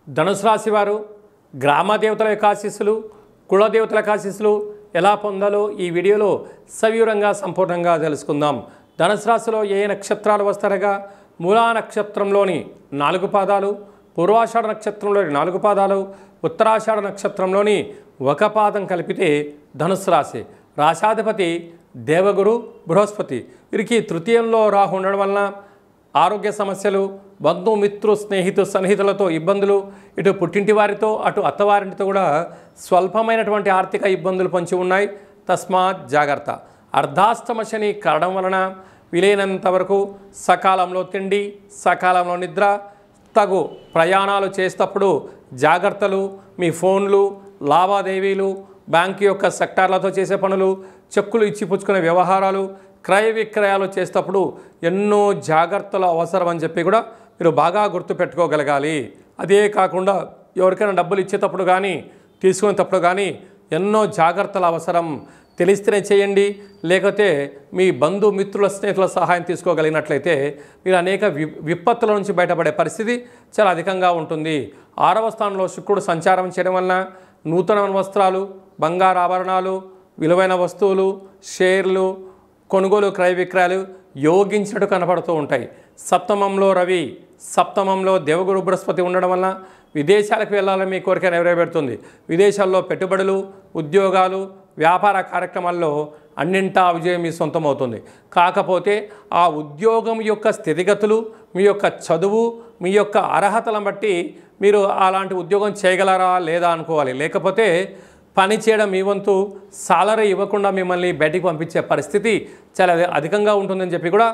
ధనుసు రాశి వారు గ్రామ దేవతల యొక్క ఆశీస్సులు, కుల దేవతల యొక్క ఆశీస్సులు ఎలా పొందాలో ఈ వీడియోలో సవివరంగా సంపూర్ణంగా తెలుసుకుందాం. ధనుసు రాశిలో ఏ నక్షత్రాలు వస్తారగా మూలా నక్షత్రంలోని 4 పాదాలు, పూర్వాషాఢ నక్షత్రంలోని 4 పాదాలు, ఉత్తరాషాఢ నక్షత్రంలోని 1 పాదం కలిపితే ధనుసు రాశి. రాశాధిపతి దేవగురు బృహస్పతి. వీరికి తృతీయంలో రాహు ఉండడం వలన ఆరోగ్య సమస్యలు, బంధుమిత్రు సన్నిహితులతో ఇబ్బందులు, ఇటు పుట్టింటి వారితో అటు అత్తవారింటితో కూడా స్వల్పమైనటువంటి ఆర్థిక ఇబ్బందులు పొంచి ఉన్నాయి. తస్మాత్ జాగ్రత్త. అర్ధాష్టమ శని కారణం వలన వీలైనంత వరకు సకాలంలో తిండి, సకాలంలో నిద్ర, తగు ప్రయాణాలు చేసేటప్పుడు జాగ్రత్తలు, మీ ఫోన్లు, లావాదేవీలు, బ్యాంకు యొక్క సెక్టార్లతో చేసే పనులు, చెక్కులు ఇచ్చిపుచ్చుకునే వ్యవహారాలు, క్రయ విక్రయాలు చేసేటప్పుడు ఎన్నో జాగ్రత్తలు అవసరం అని చెప్పి కూడా మీరు బాగా గుర్తుపెట్టుకోగలగాలి. అదే కాకుండా ఎవరికైనా డబ్బులు ఇచ్చేటప్పుడు కానీ తీసుకునేటప్పుడు కానీ ఎన్నో జాగ్రత్తలు అవసరం. తెలిస్తేనే చేయండి, లేకపోతే మీ బంధుమిత్రుల స్నేహితుల సహాయం తీసుకోగలిగినట్లయితే మీరు అనేక విపత్తుల నుంచి బయటపడే పరిస్థితి చాలా అధికంగా ఉంటుంది. 6వ స్థానంలో శుక్రుడు సంచారం చేయడం వలన నూతన వస్త్రాలు, బంగారు ఆభరణాలు, విలువైన వస్తువులు, షేర్లు, కొనుగోలు, క్రయ విక్రయాలు యోగించినట్టు కనపడుతూ ఉంటాయి. సప్తమంలో రవి, సప్తమంలో దేవగురు బృహస్పతి ఉండడం వలన విదేశాలకు వెళ్ళాలని మీ కోరిక నెరవేరుతుంది. విదేశాల్లో పెట్టుబడులు, ఉద్యోగాలు, వ్యాపార కార్యక్రమాల్లో అన్నింటా విజయం మీ సొంతమవుతుంది. కాకపోతే ఆ ఉద్యోగం యొక్క స్థితిగతులు, మీ యొక్క చదువు, మీ యొక్క అర్హతలను బట్టి మీరు అలాంటి ఉద్యోగం చేయగలరా లేదా అనుకోవాలి. లేకపోతే పని చేయడం మీ వంతు, సాలరీ ఇవ్వకుండా మిమ్మల్ని బయటికి పంపించే పరిస్థితి చాలా అధికంగా ఉంటుందని చెప్పి కూడా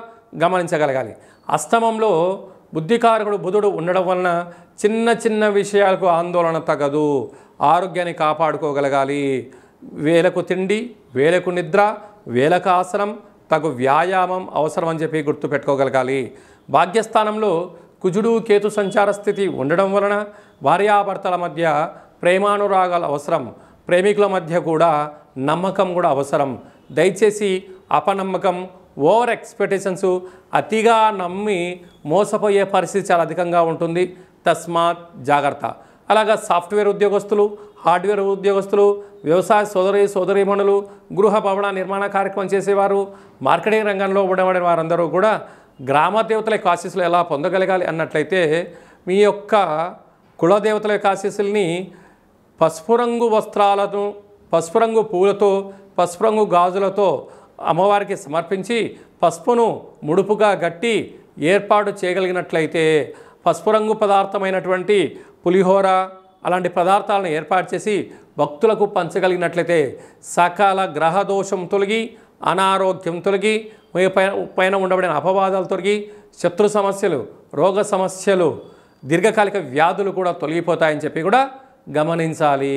గమనించగలగాలి. అష్టమంలో బుద్ధికారకుడు బుధుడు ఉండడం వలన చిన్న చిన్న విషయాలకు ఆందోళన తగదు. ఆరోగ్యాన్ని కాపాడుకోగలగాలి. వేలకు తిండి, వేలకు నిద్ర, వేలకు ఆసనం, తగు వ్యాయామం అవసరం అని చెప్పి గుర్తుపెట్టుకోగలగాలి. భాగ్యస్థానంలో కుజుడు కేతు సంచార స్థితి ఉండడం వలన భార్యాభర్తల మధ్య ప్రేమానురాగాలు అవసరం. ప్రేమికుల మధ్య కూడా నమ్మకం కూడా అవసరం. దయచేసి అపనమ్మకం, ఓవర్ ఎక్స్పెక్టేషన్స్, అతిగా నమ్మి మోసపోయే పరిస్థితి చాలా అధికంగా ఉంటుంది. తస్మాత్ జాగ్రత్త. అలాగా సాఫ్ట్వేర్ ఉద్యోగస్తులు, హార్డ్వేర్ ఉద్యోగస్తులు, వ్యవసాయ సోదరీమణులు, గృహ భవన నిర్మాణ కార్యక్రమం చేసేవారు, మార్కెటింగ్ రంగంలో ఉండబడిన వారందరూ కూడా గ్రామ దేవతల యొక్క ఆశీస్సులు ఎలా పొందగలగాలి అన్నట్లయితే మీ యొక్క కులదేవతల యొక్క ఆశీస్సుల్ని పసుపు రంగు వస్త్రాలను, పసుపు రంగు పూలతో, పసుపు రంగు గాజులతో అమ్మవారికి సమర్పించి పసుపును ముడుపుగా గట్టి ఏర్పాటు చేయగలిగినట్లయితే, పసుపు రంగు పదార్థమైనటువంటి పులిహోర అలాంటి పదార్థాలను ఏర్పాటు చేసి భక్తులకు పంచగలిగినట్లయితే సకల గ్రహదోషం తొలగి, అనారోగ్యం తొలగి, పైన ఉండబడిన అపవాదాలు తొలగి, శత్రు సమస్యలు, రోగ సమస్యలు, దీర్ఘకాలిక వ్యాధులు కూడా తొలగిపోతాయని చెప్పి కూడా గమనించాలి.